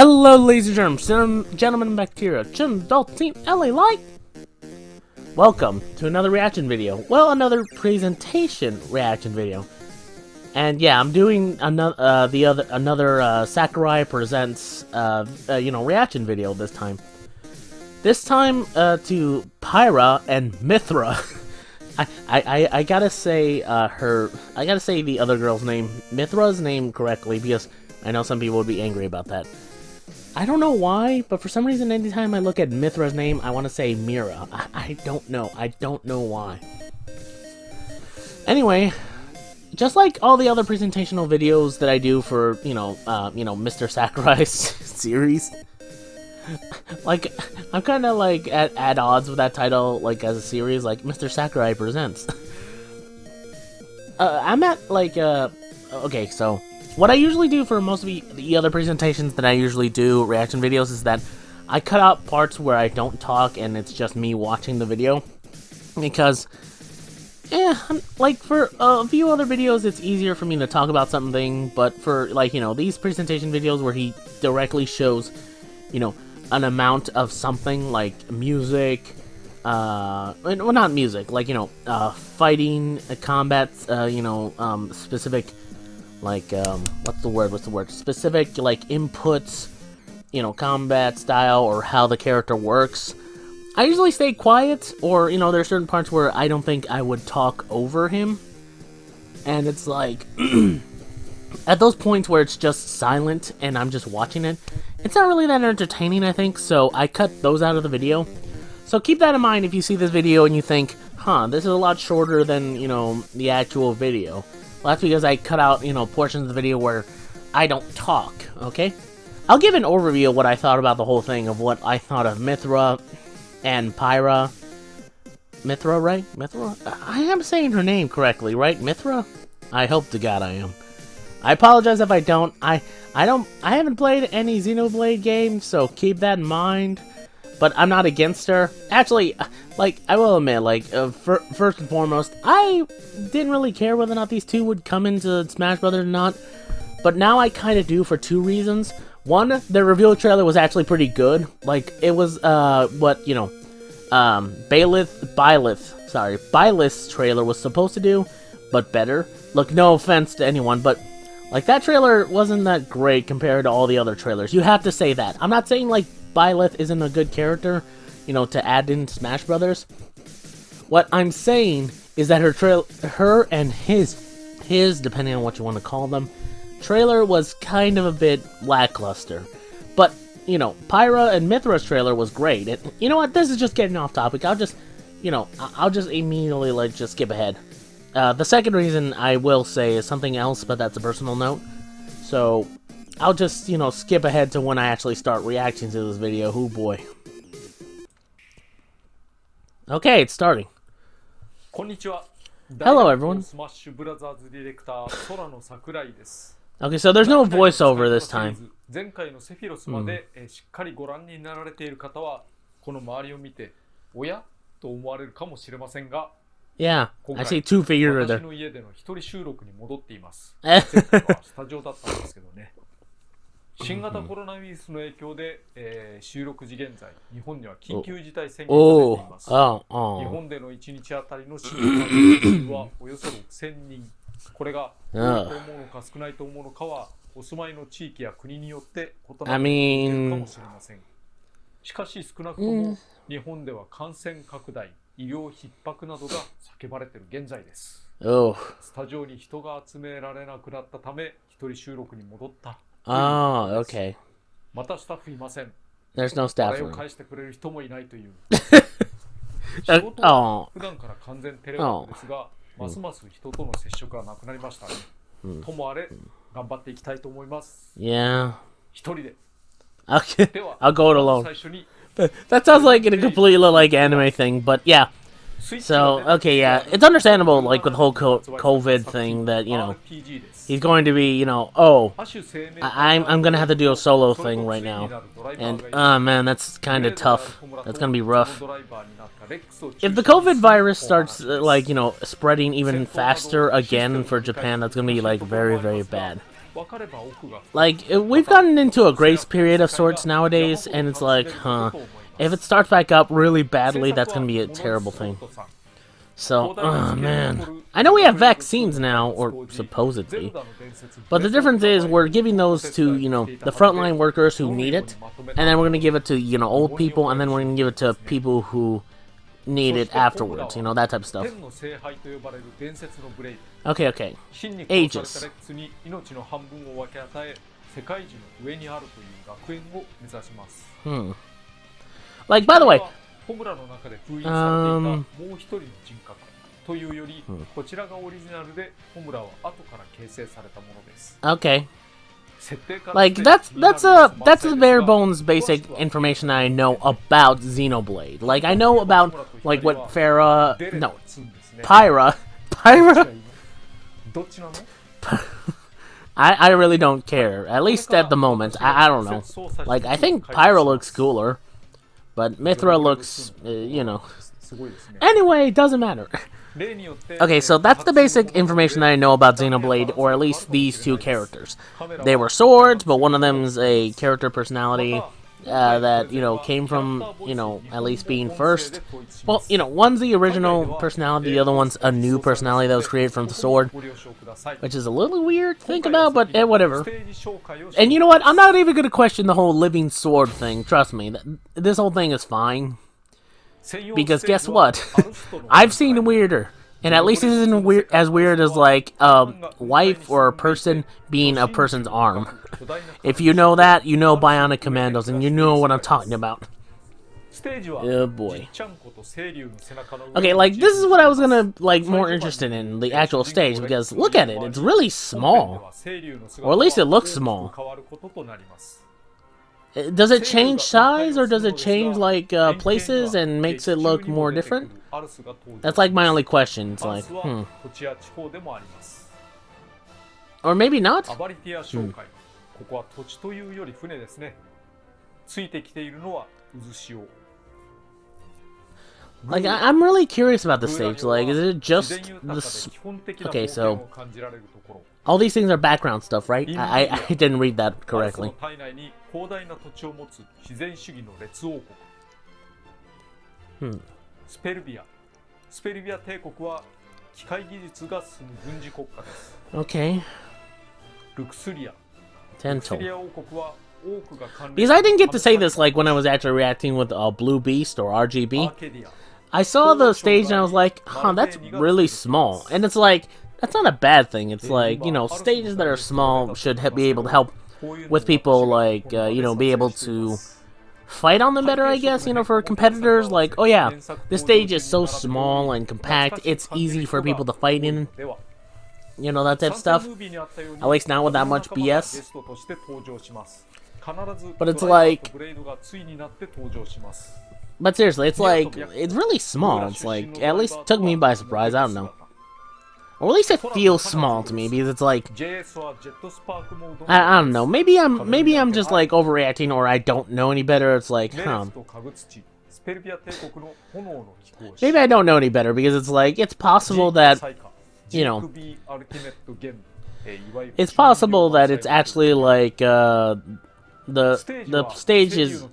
Hello, ladies and gentlemen, bacteria, children, adult, teen, LA like. Welcome to another reaction video. Well, another presentation reaction video. And yeah, I'm doing another Sakurai presents reaction video this time. This time to Pyra and Mythra. I gotta say I gotta say the other girl's name, Mythra's name correctly, because I know some people would be angry about that. I don't know why, but for some reason anytime I look at Mythra's name, I want to say Mira. I don't know. I don't know why. Anyway, just like all the other presentational videos that I do for, Mr. Sakurai's series, like, I'm kind of like at odds with that title, like, as a series, like Mr. Sakurai presents. I'm at like okay, so what I usually do for most of the other presentations that I usually do reaction videos is that I cut out parts where I don't talk and it's just me watching the video, because like for a few other videos it's easier for me to talk about something, but for like these presentation videos where he directly shows an amount of something like music, well, not music, like fighting, combat, specific, like what's the word, specific like inputs, combat style or how the character works. I usually stay quiet, or there are certain parts where I don't think I would talk over him, and it's like at those points where it's just silent and I'm just watching it, it's not really that entertaining, I think, so I cut those out of the video. So keep that in mind if you see this video and you think, this is a lot shorter than, the actual video. Well, that's because I cut out, portions of the video where I don't talk, okay? I'll give an overview of what I thought about the whole thing, of what I thought of Mythra and Pyra. Mythra, right? Mythra? I am saying her name correctly, right? Mythra? I hope to God I am. I apologize if I don't. I haven't played any Xenoblade games, so keep that in mind. But I'm not against her. Actually, like, I will admit, like, first and foremost, I didn't really care whether or not these two would come into Smash Brothers or not. But now I kind of do, for two reasons. One, the reveal trailer was actually pretty good. Like, it was, Byleth's trailer was supposed to do, but better. Look, no offense to anyone, but like, that trailer wasn't that great compared to all the other trailers. You have to say that. I'm not saying, like, Byleth isn't a good character, to add in Smash Brothers. What I'm saying is that her and his, depending on what you want to call them, trailer was kind of a bit lackluster. But, Pyra and Mythra's trailer was great. And, you know what, this is just getting off topic. I'll just immediately, like, just skip ahead. The second reason I will say is something else, but that's a personal note. So I'll just, skip ahead to when I actually start reacting to this video. Oh boy. Okay, it's starting. Hello, everyone. Okay, so there's no voiceover this time. Yeah, I see two figures there. 新型コロナウイルスの影響で、収録時現在、日本には緊急事態宣言が出ています。日本での1日あたりの新規感染者はおよそ6000人。これが多いと思うのか少ないと思うのかは、お住まいの地域や国によって異なっているかもしれません。しかし少なくとも日本では感染拡大、医療逼迫などが叫ばれている現在です。スタジオに人が集められなくなったため、一人収録に戻った。Oh, okay. There's no staff room. Oh. Yeah. Okay, I'll go it alone. That sounds like a completely like anime thing, but yeah. So, okay, yeah, it's understandable, like, with the whole COVID thing, that, he's going to be, I'm gonna have to do a solo thing right now, and, man, that's kind of tough. That's gonna be rough. If the COVID virus starts, like, spreading even faster again for Japan, that's gonna be, like, very, very bad. Like, we've gotten into a grace period of sorts nowadays, and it's like, huh, if it starts back up really badly, that's gonna be a terrible thing. So, oh man. I know we have vaccines now, or supposedly, but the difference is we're giving those to, you know, the frontline workers who need it, and then we're gonna give it to, you know, old people, and then we're gonna give it to people who need it afterwards, you know, that type of stuff. Okay. Ages. Like, by the way, okay. Like, that's the bare bones basic information I know about Xenoblade. Like, I know about, like, what Pyra I really don't care, at least at the moment. I don't know. Like, I think Pyra looks cooler, but Mythra looks, you know. Anyway, it doesn't matter. Okay, so that's the basic information that I know about Xenoblade, or at least these two characters. They were swords, but one of them's a character personality that, you know, came from, you know, at least being first. Well, you know, one's the original personality, the other one's a new personality that was created from the sword, which is a little weird to think about, but whatever. And you know what? I'm not even going to question the whole living sword thing. Trust me, this whole thing is fine. Because guess what? I've seen weirder. And at least it isn't as weird as, like, a wife or a person being a person's arm. If you know that, you know Bionic Commandos, and you know what I'm talking about. Oh boy. Okay, like, this is what I was gonna, like, more interested in, the actual stage, because look at it, it's really small. Or at least it looks small. Does it change size, or does it change, like, places and makes it look more different? That's, like, my only question. It's like, Or maybe not? Like, I'm really curious about the stage. Like, is it just this? Okay, so all these things are background stuff, right? I didn't read that correctly. Okay. Tental. Because I didn't get to say this, like, when I was actually reacting with Blue Beast or RGB. I saw the stage and I was like, huh, that's really small. And it's like, that's not a bad thing. It's like, you know, stages that are small should be able to help with people, like, you know, be able to fight on them better, I guess, you know, for competitors. Like, oh yeah, this stage is so small and compact, it's easy for people to fight in. You know, that type of stuff. At least not with that much BS. But it's like... But seriously, it's like, it's really small. It's like, at least took me by surprise, I don't know. Or at least it feels small to me, because it's like... I don't know, maybe I'm just like overreacting, or I don't know any better. It's like, huh. Maybe I don't know any better, because it's like, it's possible that, you know, it's possible that it's actually like, the stage is a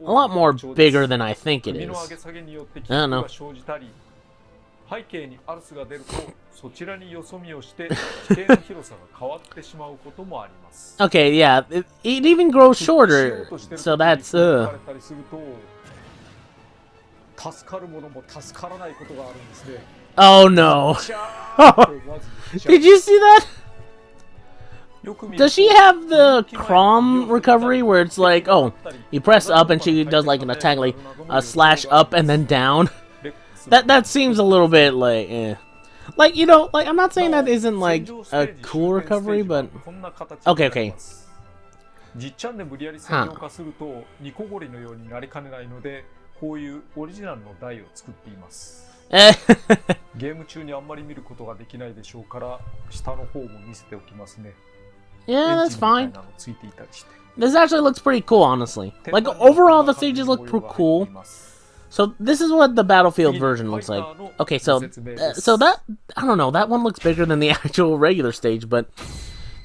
lot more bigger than I think it is. I don't know. Okay, yeah, it even grows shorter, so that's, Oh no. Did you see that? Does she have the Crom recovery where it's like, oh, you press up and she does like an attack, like a slash up and then down? That seems a little bit like, eh. Like, you know, like, I'm not saying that isn't like a cool recovery, but okay. Huh. Yeah, that's fine. This actually looks pretty cool, honestly. Like, overall, the stages look pretty cool. So, this is what the Battlefield version looks like. Okay, so that, I don't know, that one looks bigger than the actual regular stage, but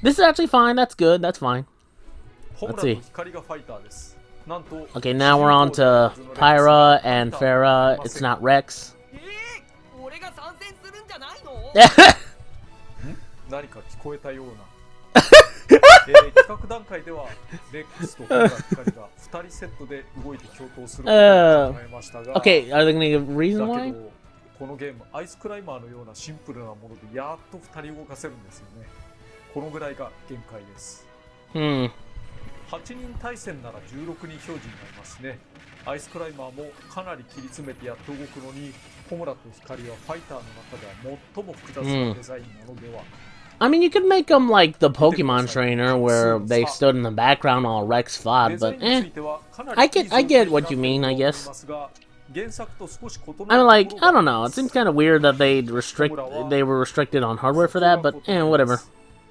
This is actually fine. That's good. That's fine. ホムラと光がファイターです。なんと Okay, now we're on to Pyra and Mythra. It's not Rex. 俺が参戦するんじゃないの？何か聞こえたような。企画段階ではレックスとホムラ光が2人セットで動いて共闘することを考えましたが、Okay, are they gonna give a reason だ why? けどこのゲームアイスクライマーのようなシンプルなものでやっと2人動かせるんですよね。このぐらいが限界です。8人対戦なら16人表示になりますね。アイスクライマーもかなり切り詰めてやっと動くのに、ホムラと光はファイターの中では最も複雑なデザインなのでは。I mean, you could make them like the Pokemon trainer, where they stood in the background while Rex fought, but I get what you mean, I guess. I mean, like, I don't know, it seems kind of weird that they were restricted on hardware for that, but whatever.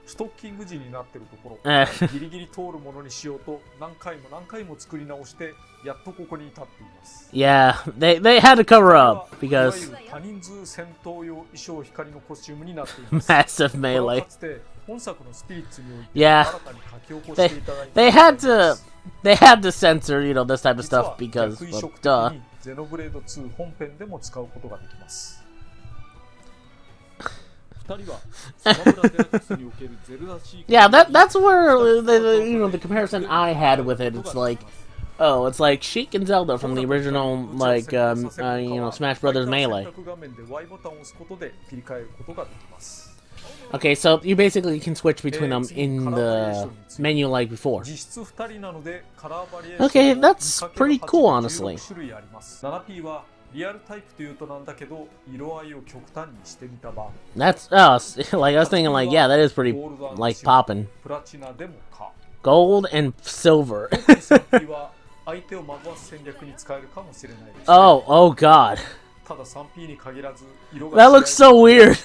ストッキング時になってるところ、ギリギリ通るものにしようと何回も作り直してやっとここに至っています。Yeah, they had to cover up because 多人数戦闘用衣装光のコスチュームになっています。massive melee. かつて本作のスピリッツにおいて Yeah, 新たに書き起こしていただいた they had to censor, you know, this type of stuff because, well, duh. ゼノブレード2本編でも使うことができます。Yeah, that's where the comparison I had with it. It's like, it's like Sheik and Zelda from the original, like, Smash Brothers Melee. Okay, so you basically can switch between them in the menu like before. Okay, that's pretty cool, honestly. リアルタイプというとなんだけど色合いを極端にしてみた版。That's like I was thinking like yeah, that is pretty like poppin'. プラチナでもか。Gold and silver. 相手を惑わす戦略に使えるかもしれないです。Oh god. ただ 3P に限らず色が That looks so weird.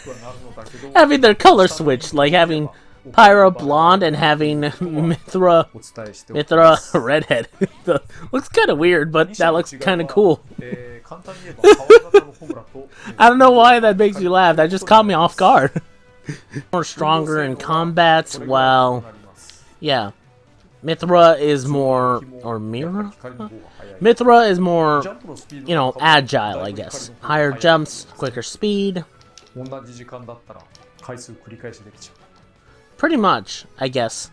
Having their color switch, like having Pyra blonde and having Mythra redhead. Looks kind of weird, but that looks kind of cool. I don't know why that makes you laugh. That just caught me off guard. More stronger in combat. Well, yeah. Mythra is more, or Mythra? Mythra is more, you know, agile, I guess. Higher jumps, quicker speed. Pretty much, I guess.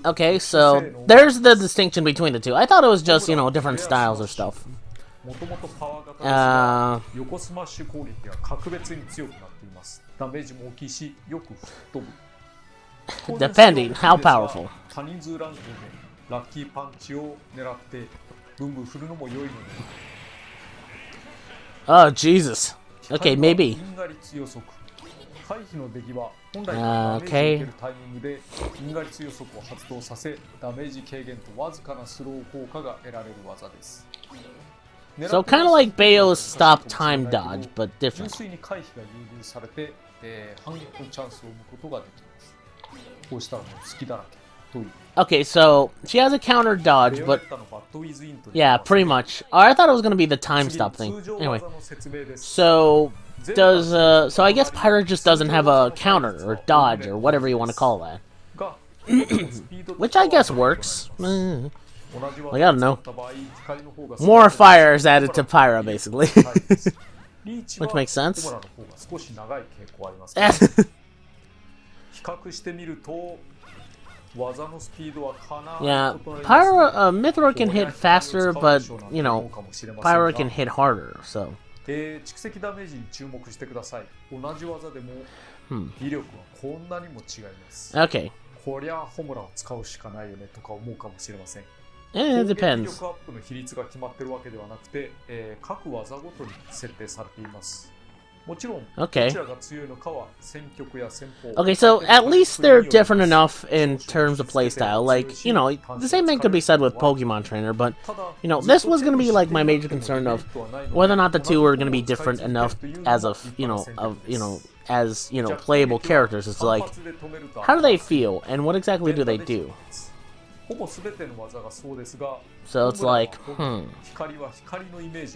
Okay, so there's the distinction between the two. I thought it was just, you know, different styles or stuff. Depending, how powerful. Oh, Jesus. Okay, maybe. Okay. So kind of like Bayo's stop time dodge, but different. Okay, so she has a counter dodge, but yeah, pretty much. Oh, I thought it was gonna be the time stop thing. Anyway, so so I guess Pyra just doesn't have a counter or dodge or whatever you want to call that, which I guess works. Like, I don't know. More fire is added to Pyra, basically, which makes sense. Yeah, Mythra can hit faster, but, you know, Pyra can hit harder, so. Okay. It depends. Okay. Okay, so at least they're different enough in terms of playstyle. Like, you know, the same thing could be said with Pokemon Trainer, but, you know, this was going to be like my major concern of whether or not the two are going to be different enough as playable characters. It's like, how do they feel, and what exactly do they do? So it's like,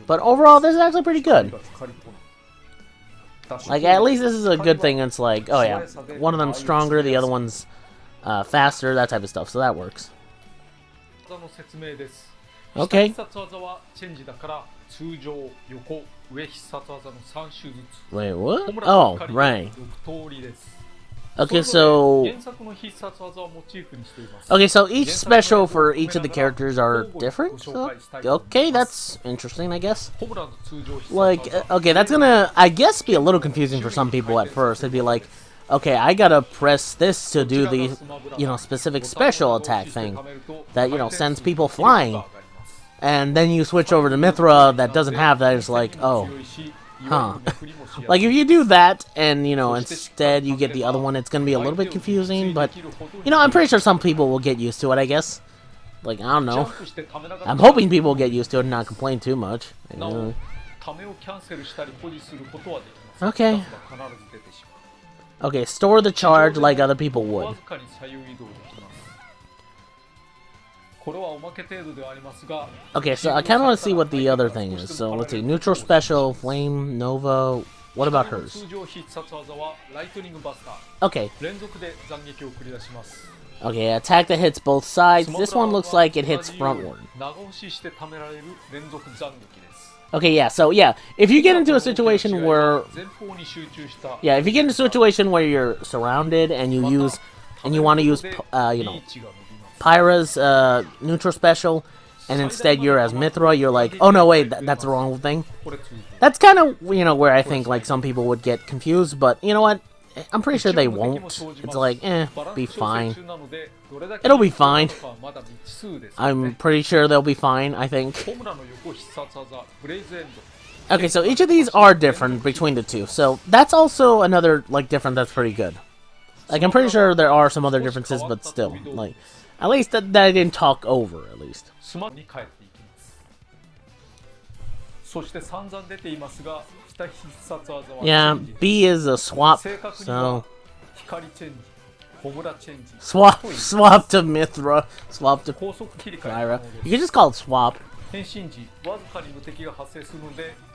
But overall, this is actually pretty good. Like, at least this is a good thing. It's like, oh yeah, one of them's stronger, the other one's faster, that type of stuff, so that works. Okay. Wait, what? Oh, right. Okay, so... Okay, so each special for each of the characters are different? So, okay, that's interesting, I guess. Like, okay, that's gonna, I guess, be a little confusing for some people at first. It'd be like, okay, I gotta press this to do the, you know, specific special attack thing that, you know, sends people flying. And then you switch over to Mythra that doesn't have that. It's like, oh, huh. Like, if you do that, and, you know, instead you get the other one, it's gonna be a little bit confusing, but, you know, I'm pretty sure some people will get used to it, I guess. Like, I don't know. I'm hoping people will get used to it and not complain too much. Okay. Okay, store the charge like other people would. Okay, so I kind of want to see what the other thing is. So, let's see. Neutral Special, Flame, Nova... What about hers? Okay. Okay, attack that hits both sides. This one looks like it hits frontward. Okay, yeah, so yeah, if you get into a situation where... Yeah, if you get into a situation where you're surrounded and you use... And you want to use, you know, Pyra's neutral special, and instead you're as Mythra, you're like, oh no, wait, that's the wrong thing. That's kind of, you know, where I think, like, some people would get confused, but you know what? I'm pretty sure they won't. It's like, be fine. It'll be fine. I'm pretty sure they'll be fine, I think. Okay, so each of these are different between the two, so that's also another, like, difference that's pretty good. Like, I'm pretty sure there are some other differences, but still, like, at least that I didn't talk over, at least. Yeah, B is a swap, so... Swap to Mythra, swap to Pyra. You can just call it swap.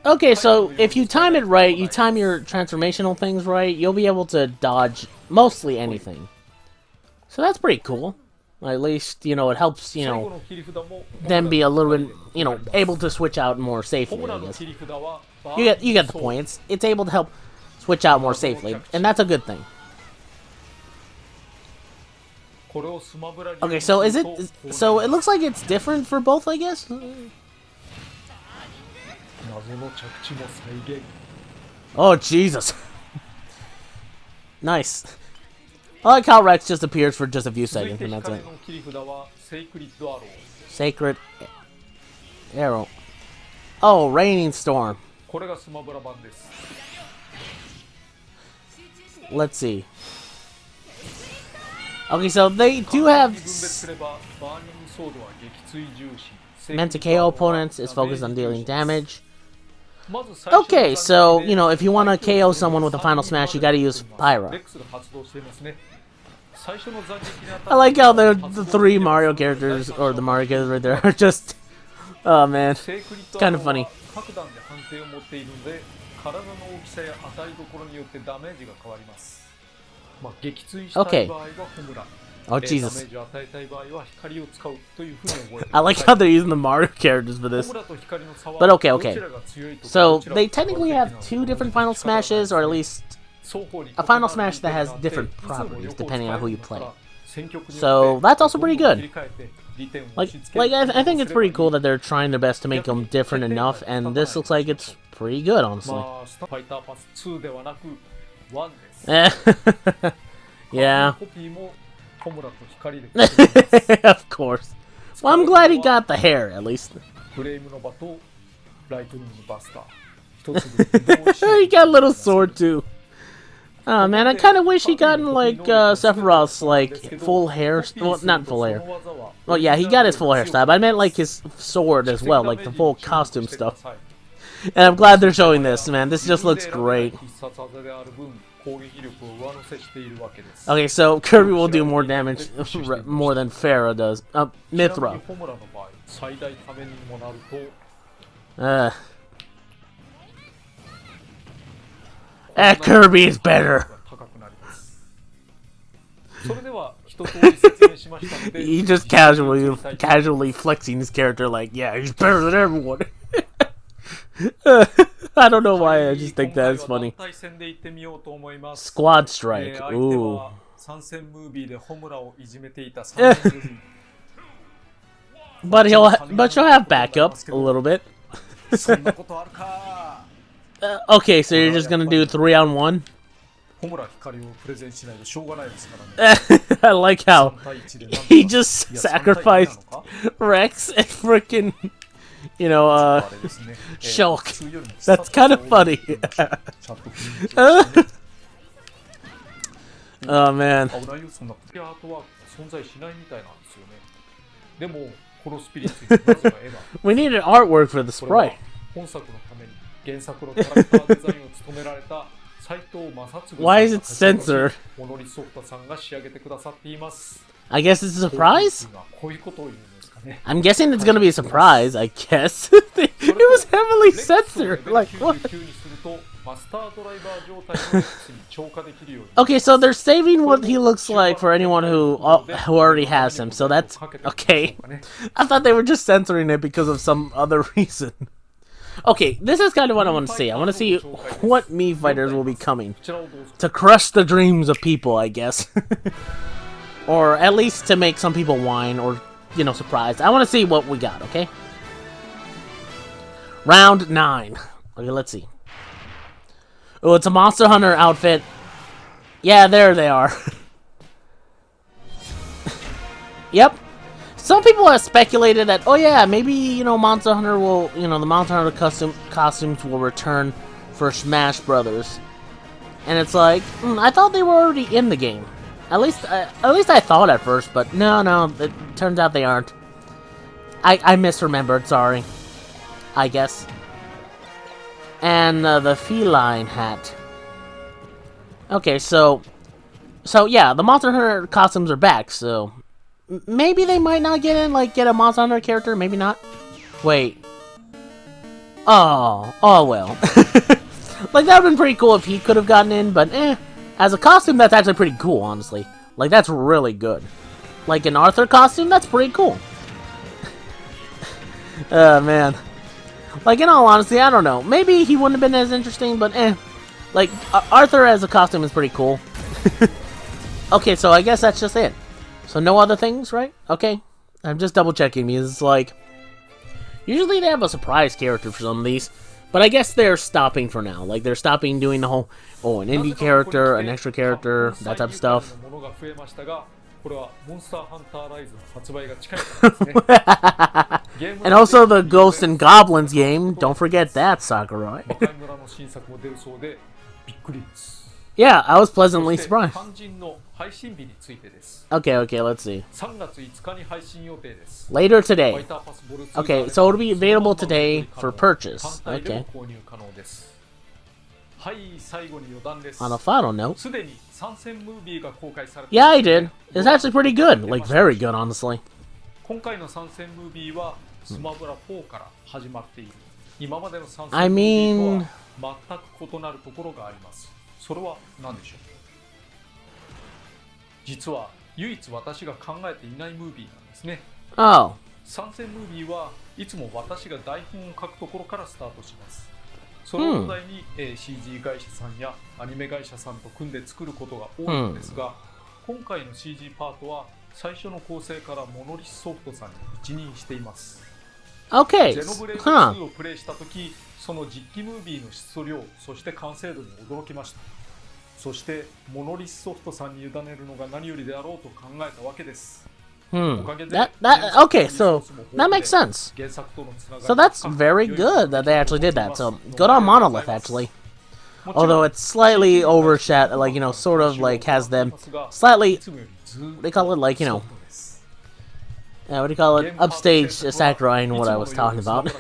Okay, so if you time it right, you time your transformational things right, you'll be able to dodge mostly anything. So that's pretty cool. At least, you know, it helps, you know, them be a little bit, you know, able to switch out more safely, I guess. You get the point. It's able to help switch out more safely, and that's a good thing. Okay, so is it... So it looks like it's different for both, I guess? Oh, Jesus. Nice. I like how Rex just appears for just a few seconds, and that's it. Sacred Arrow. Oh, Raining Storm. Let's see. Okay, so they do have... Meant to KO opponents, is focused on dealing damage. Okay, so, you know, if you want to KO someone with a final smash, you gotta use Pyra. I like how the three Mario characters, or the Mario characters right there, are just... Oh, man. It's kind of funny. Okay. Oh, Jesus. I like how they're using the Mario characters for this. But okay. So, they technically have two different Final Smashes, or at least a Final Smash that has different properties, depending on who you play. So, that's also pretty good. Like I think it's pretty cool that they're trying their best to make them different enough, and this looks like it's pretty good, honestly. Yeah. Of course. Well, I'm glad he got the hair, at least. He got a little sword, too. Oh, man, I kind of wish he gotten, like, Sephiroth's, like, full hair. Well, not full hair. Well, yeah, he got his full hairstyle, but I meant, like, his sword as well, like, the full costume stuff. And I'm glad they're showing this, man. This just looks great. Okay, so Kirby will do more damage, more than Farah does. Mythra. Kirby is better. 高くなります。それでは一通り説明しましたので、He just casually flexing his character like, yeah, he's better than everyone. I don't know why, I just think that's funny. Squad Strike. Ooh. 参戦ムービーでホムラをいじめていた3年組。But she'll have backup a little bit. そんなことあるか。Okay, so you're just gonna do 3-on-1? ホムラ光をプレゼンしないとしょうがないですからね。I like how he just sacrificed Rex and freaking, you know, Shulk. That's kind of funny. Oh man. 危ないよ、そんな。アートワークが存在しないみたいなんですよね。でも、このスピリッツになぜか絵が。We need an artwork for the sprite. 本作のために原作のキャラクターデザインを務められた斉藤正嗣 Why is it censored? モノリソフトさんが仕上げてくださっています。I guess it's a surprise? こういうことを言うんですかね。I'm guessing it's gonna be a surprise, I guess. It was heavily censored. Like, what? Okay, so they're saving what he looks like for anyone who already has him, so that's okay. I thought they were just censoring it because of some other reason. Okay, this is kind of what I want to see. I want to see what Mii fighters will be coming to crush the dreams of people, I guess. Or at least to make some people whine or, you know, surprised. I want to see what we got, okay? Round 9. Okay, let's see. Oh, it's a Monster Hunter outfit. Yeah, there they are. Yep. Some people have speculated that, oh yeah, maybe, you know, Monster Hunter will, you know, the Monster Hunter costumes will return for Smash Brothers. And it's like, I thought they were already in the game. At least I thought at first, but no, it turns out they aren't. I misremembered, sorry. I guess. And the feline hat. Okay, so yeah, the Monster Hunter costumes are back, so maybe they might not get in, like, get a Monster Hunter character, maybe not. Wait. Oh well. Like, that would've been pretty cool if he could have gotten in, but as a costume, that's actually pretty cool, honestly. Like, that's really good. Like, an Arthur costume, that's pretty cool. Man. Like, in all honesty, I don't know. Maybe he wouldn't have been as interesting, but Like, Arthur as a costume is pretty cool. Okay, so I guess that's just it. So no other things, right? Okay. I'm just double checking because it's like, usually they have a surprise character for some of these, but I guess they're stopping for now. Like, they're stopping doing the whole, an indie character, an extra character, that type of stuff. And also the Ghosts and Goblins game, don't forget that, Sakurai. Yeah, I was pleasantly surprised. Okay, let's see. Later today. Okay, so it'll be available today for purchase. Okay. On a final note. Yeah, I did. It's actually pretty good. Like, very good, honestly. I mean... Oh. 参戦ムービーはいつも私が台本を書くところからスタートします。その問題に、CG 会社さんやアニメ会社さんと組んで作ることが多いのですが、今回の CG パートは最初の構成からモノリスソフトさんに一任しています。Okay. ゼノブレイド2をプレイしたとき、その実機ムービーの質量、そして完成度に驚きました。そしてモノリスソフトさんに委ねるのが何よりであろうと考えたわけです。Okay, so that makes sense. So that's very good that they actually did that. So good on Monolith, actually. Although it's slightly overshadowed, like, you know, sort of like has them slightly, they call it like, you know, what do you call it? Upstage Sakurai and what I was talking about.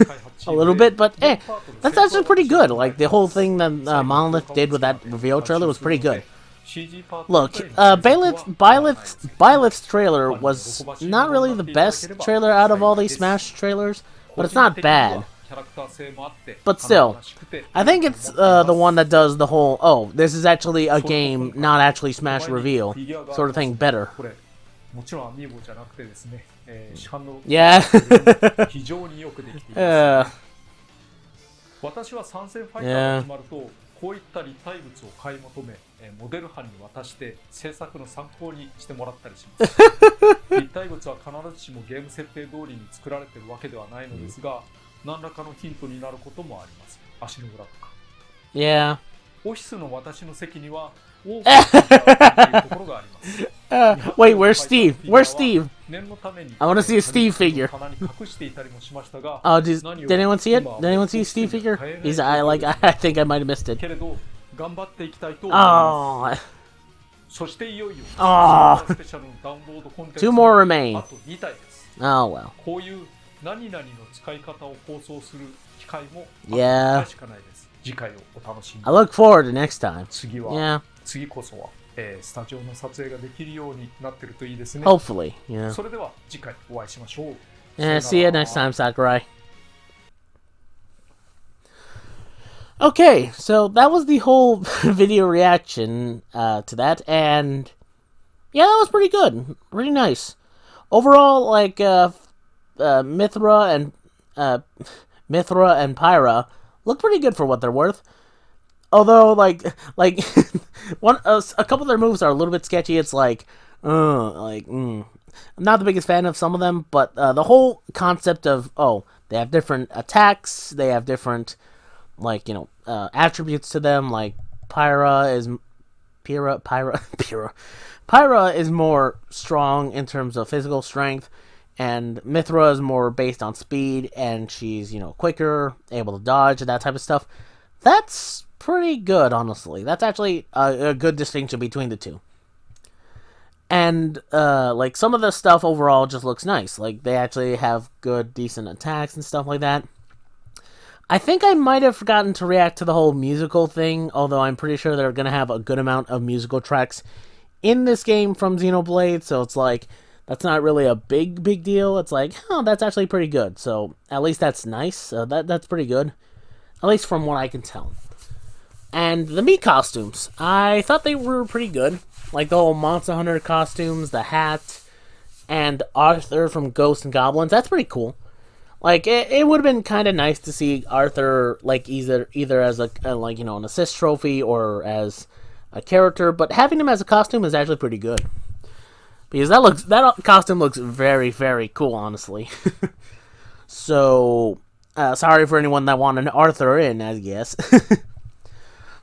A little bit, but that's actually pretty good. Like, the whole thing that Monolith did with that reveal trailer was pretty good. Look, Byleth's trailer was not really the best trailer out of all these Smash trailers, but it's not bad. キャラクター性もあって But still, I think it's the one that does the whole, oh, this is actually a game, not actually Smash reveal, sort of thing better. これもちろんアミーボじゃなくてですね、市販の Yeah. 非常によくできています。私は参戦ファイターが決まると、こういった立体物を買い求め、モデル班に渡して制作の参考にしてもらったりします。立体物は必ずしもゲーム設定通りに作られているわけではないのですが、何らかのヒントになることもあります。足の裏とか。Yeah. オフィスの私の席には多くのフィギュアが入っているところがあります。Wait, where's Steve? Where's Steve? 念のために I want to see a Steve figure. 棚に隠していたりもしましたが、Oh, did anyone see it? Did anyone see Steve figure? I think I might have missed it. けれど頑張っていきたいと思います。そしていよいよスペシャルのダウンロードコンテンツ Two more remain. あと2体です。Oh well. こういう何々の使い方を放送する機会も Yeah. しかないです。次回をお楽しみに。 I look forward to next time. 次は、Yeah. 次こそは、スタジオの撮影ができるようになってるといいですね。 Hopefully, yeah. それでは次回お会いしましょう。Yeah, see you next time, Sakurai. Okay, so that was the whole video reaction to that, and yeah, that was pretty good, pretty nice. Overall, like Mythra and Pyra look pretty good for what they're worth. Although, like a couple of their moves are a little bit sketchy. It's like, I'm not the biggest fan of some of them, but the whole concept of, oh, they have different attacks, they have different, like, attributes to them, like Pyra is more strong in terms of physical strength, and Mythra is more based on speed, and she's, quicker, able to dodge, and that type of stuff. That's pretty good, honestly. That's actually a good distinction between the two. And, like, some of the stuff overall just looks nice. Like, they actually have good, decent attacks and stuff like that. I think I might have forgotten to react to the whole musical thing, although I'm pretty sure they're going to have a good amount of musical tracks in this game from Xenoblade, so it's like, that's not really a big deal. It's like, oh, that's actually pretty good. So, at least that's nice. That's pretty good. At least from what I can tell. And the Mii costumes, I thought they were pretty good. Like the whole Monster Hunter costumes, the hat, and Arthur from Ghosts and Goblins. That's pretty cool. Like, it would have been kind of nice to see Arthur, like, either as an assist trophy or as a character, but having him as a costume is actually pretty good. Because that costume looks very, very cool, honestly. So, sorry for anyone that wanted Arthur in, I guess.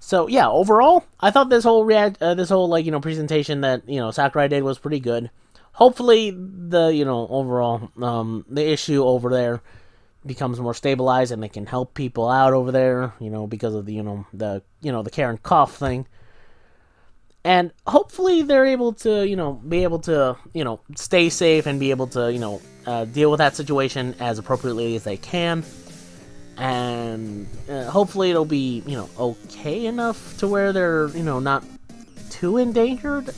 So, yeah, overall, I thought this whole presentation that, Sakurai did was pretty good. Hopefully, the, overall, the issue over there becomes more stabilized and they can help people out over there, because of the, the Karen cough thing. And hopefully they're able to, be able to, stay safe and be able to, deal with that situation as appropriately as they can. And hopefully it'll be, okay enough to where they're, not too endangered.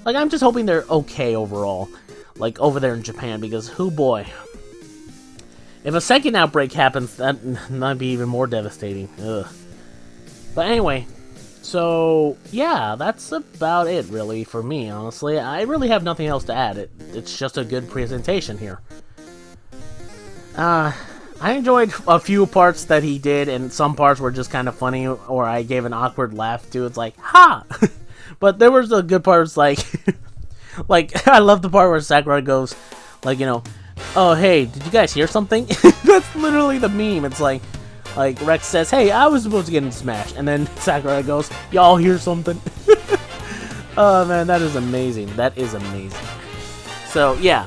Like, I'm just hoping they're okay overall, like, over there in Japan, because, hoo boy. If a second outbreak happens, that might be even more devastating. Ugh. But anyway, so, yeah, that's about it, really, for me, honestly. I really have nothing else to add. It's just a good presentation here. I enjoyed a few parts that he did, and some parts were just kind of funny, or I gave an awkward laugh to. It's like, ha! But there was the good parts, like, I love the part where Sakurai goes, like, oh, hey, did you guys hear something? That's literally the meme. It's like Rex says, hey, I was supposed to get in Smash, and then Sakurai goes, y'all hear something? Oh, man, that is amazing. That is amazing. So, yeah.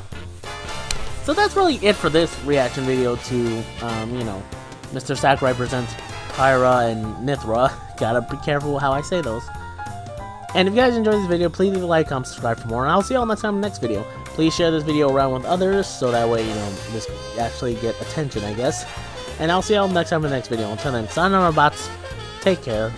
So that's really it for this reaction video to, Mr. Sakurai presents Pyra and Mythra. Gotta be careful how I say those. And if you guys enjoyed this video, please leave a like, comment, subscribe for more, and I'll see y'all next time in the next video. Please share this video around with others, so that way, this actually get attention, I guess. And I'll see y'all next time in the next video. Until then, sign on our bots. Take care.